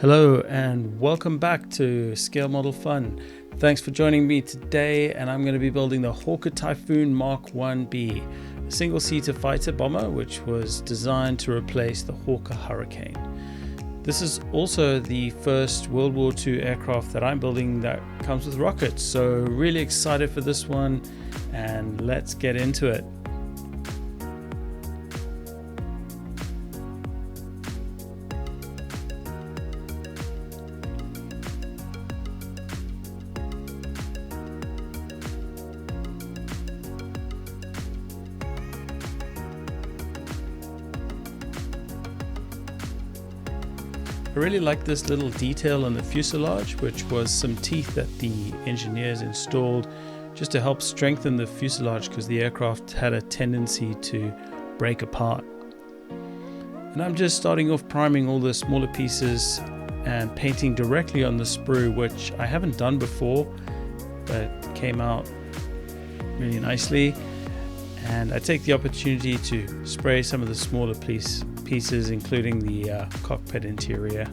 Hello and welcome back to Scale Model Fun. Thanks for joining me today, and I'm going to be building the Hawker Typhoon Mk, a single-seater fighter bomber which was designed to replace the Hawker Hurricane. This is also the first World War II aircraft that I'm building that comes with rockets, so really excited for this one, and let's get into it. I really like this little detail on the fuselage, which was some teeth that the engineers installed just to help strengthen the fuselage because the aircraft had a tendency to break apart. And I'm just starting off priming all the smaller pieces and painting directly on the sprue, which I haven't done before, but came out really nicely. And I take the opportunity to spray some of the smaller pieces, including the cockpit interior.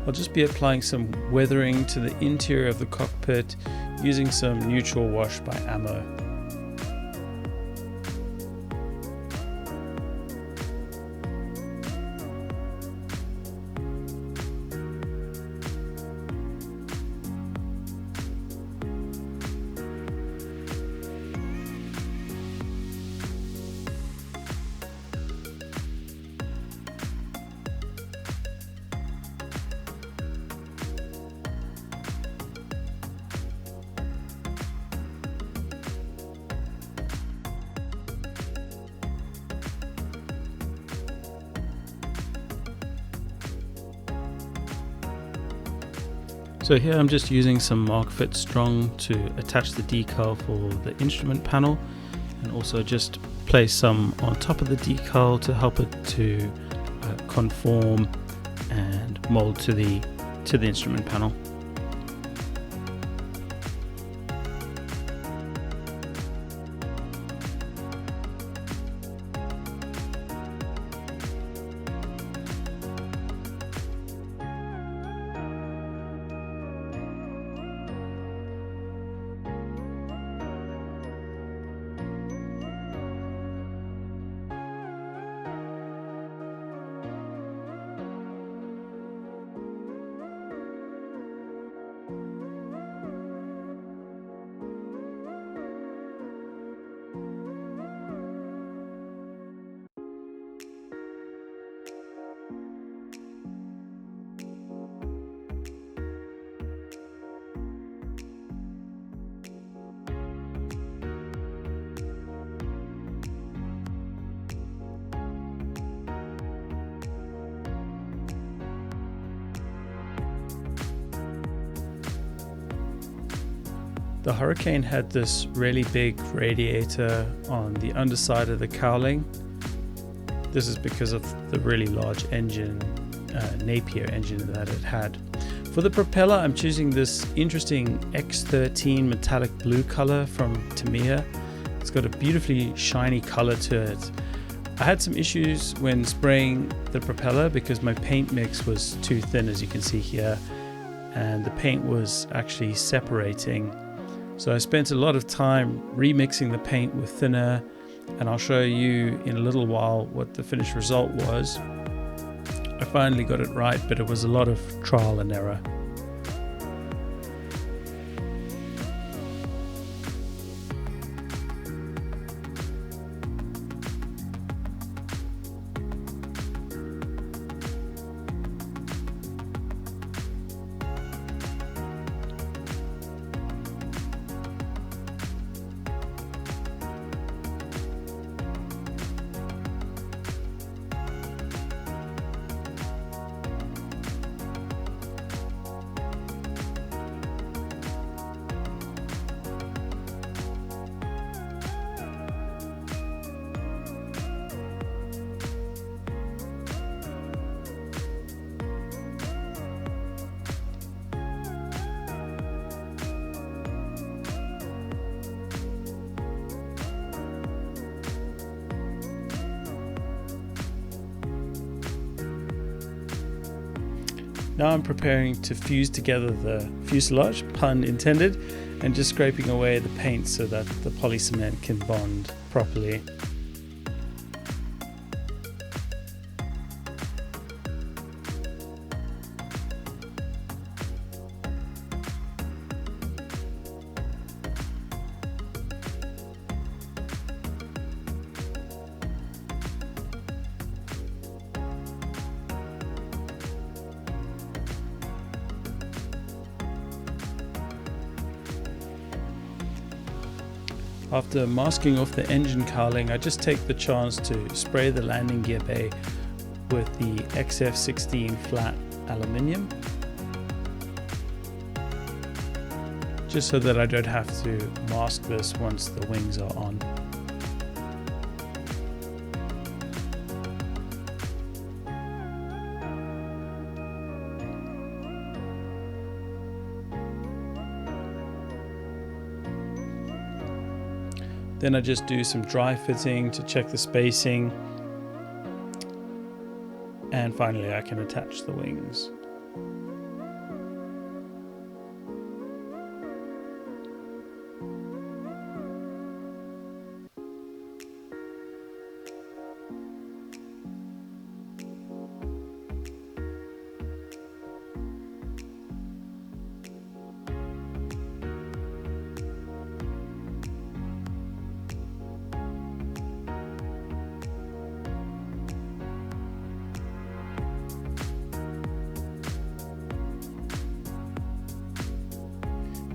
I'll just be applying some weathering to the interior of the cockpit using some neutral wash by Ammo. So here I'm just using some Mark Fit Strong to attach the decal for the instrument panel, and also just place some on top of the decal to help it to conform and mold to the instrument panel. The Hurricane had this really big radiator on the underside of the cowling. This is because of the really large engine, Napier engine that it had. For the propeller, I'm choosing this interesting X13 metallic blue color from Tamiya. It's got a beautifully shiny color to it. I had some issues when spraying the propeller because my paint mix was too thin, as you can see here, and the paint was actually separating. So I spent a lot of time remixing the paint with thinner, and I'll show you in a little while what the finished result was. I finally got it right, but it was a lot of trial and error. Now I'm preparing to fuse together the fuselage, pun intended, and just scraping away the paint so that the poly cement can bond properly. After masking off the engine cowling, I just take the chance to spray the landing gear bay with the XF16 flat aluminium, just so that I don't have to mask this once the wings are on. Then I just do some dry fitting to check the spacing, and finally I can attach the wings.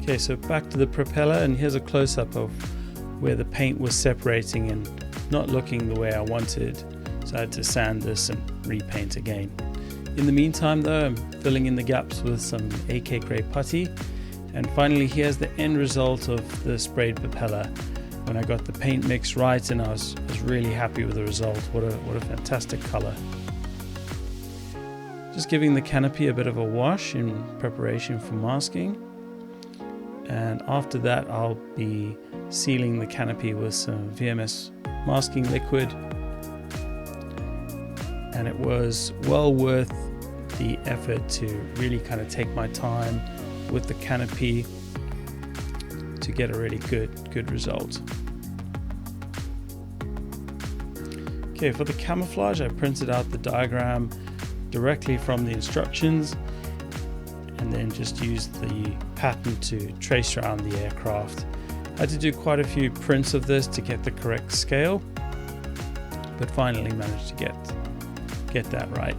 Okay, so back to the propeller, and here's a close-up of where the paint was separating and not looking the way I wanted, so I had to sand this and repaint again. In the meantime though, I'm filling in the gaps with some AK grey putty, and finally here's the end result of the sprayed propeller. When I got the paint mix right, and I was really happy with the result. What a fantastic color. Just giving the canopy a bit of a wash in preparation for masking. And after that I'll be sealing the canopy with some VMS masking liquid, and it was well worth the effort to really kind of take my time with the canopy to get a really good result. Okay, for the camouflage I printed out the diagram directly from the instructions, and then just used the pattern to trace around the aircraft. I had to do quite a few prints of this to get the correct scale, but finally managed to get that right.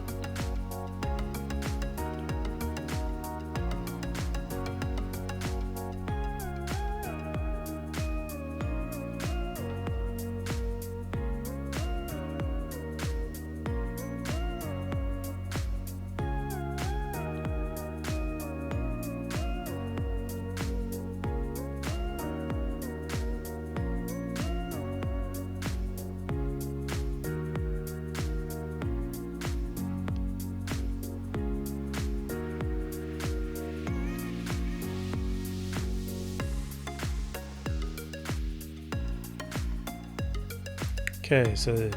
Okay, so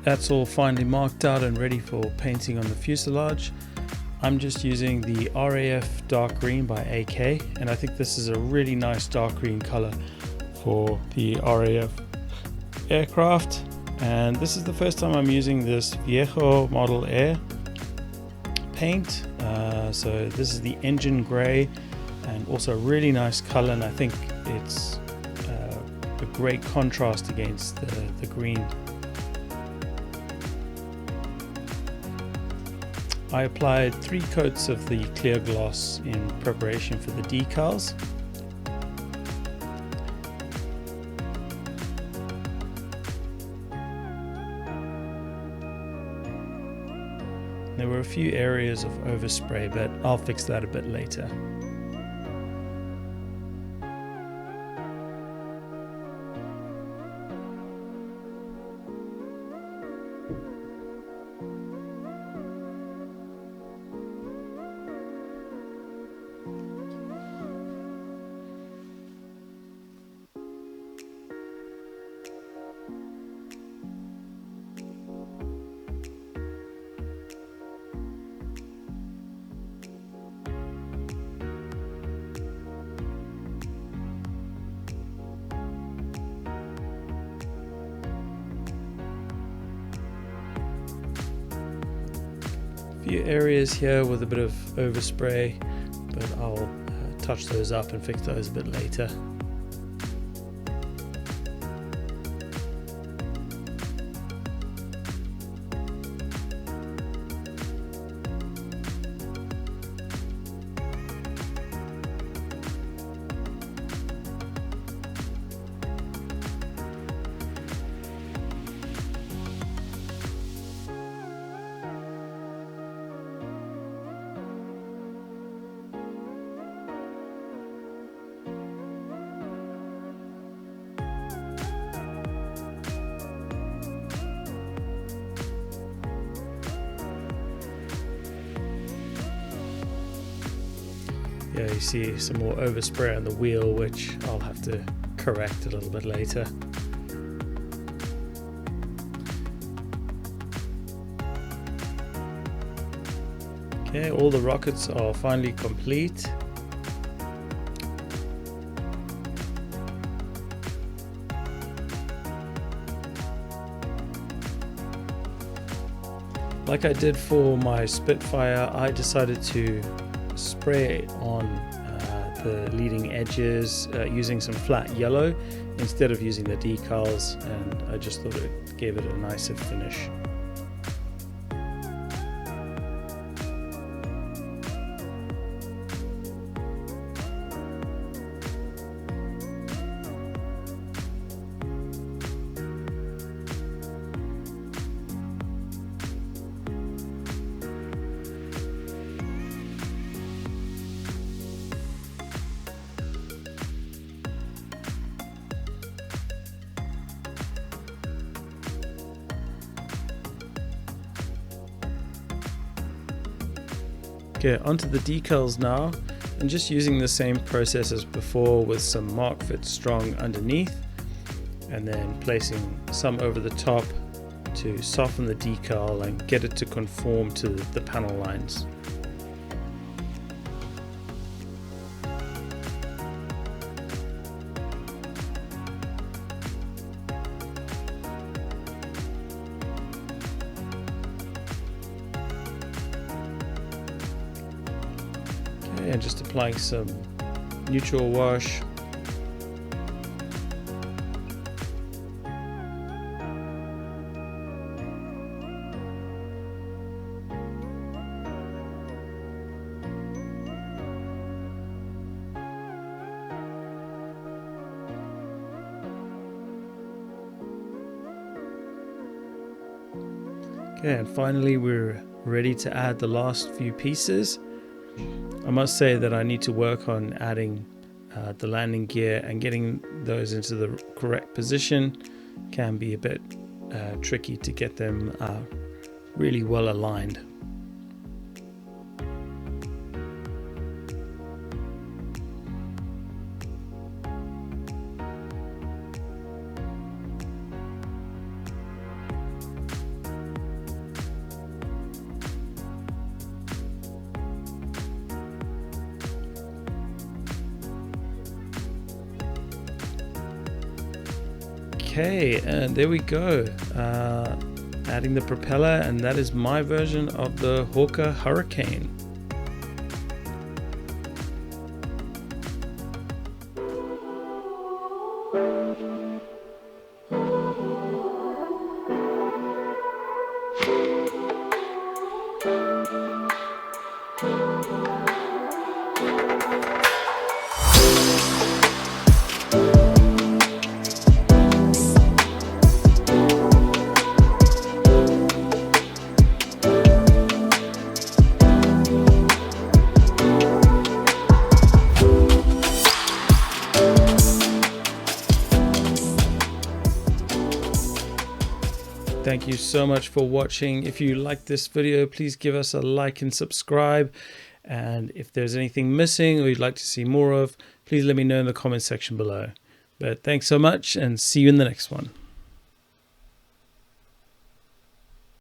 that's all finally marked out and ready for painting on the fuselage. I'm just using the RAF dark green by AK, and I think this is a really nice dark green color for the RAF aircraft. And this is the first time I'm using this Viejo Model Air paint. So this is the engine gray, and also a really nice color, and I think it's a great contrast against the green. I applied 3 coats of the clear gloss in preparation for the decals. There were a few areas of overspray, but I'll fix that a bit later. few areas here with a bit of overspray, but I'll touch those up and fix those a bit later. Yeah, you see some more overspray on the wheel, which I'll have to correct a little bit later. Okay, all the rockets are finally complete. Like I did for my Spitfire, I decided to spray on the leading edges using some flat yellow instead of using the decals, and I just thought it gave it a nicer finish. Okay, onto the decals now, and just using the same process as before with some Mark Fit Strong underneath, and then placing some over the top to soften the decal and get it to conform to the panel lines. And just applying some neutral wash. Okay, and finally we're ready to add the last few pieces. I must say that I need to work on adding the landing gear, and getting those into the correct position can be a bit tricky to get them really well aligned. Okay, and there we go, adding the propeller, and that is my version of the Hawker Hurricane. Thank you so much for watching. If you like this video, please give us a like and subscribe. And if there's anything missing or you'd like to see more of, please let me know in the comment section below. But thanks so much, and see you in the next one.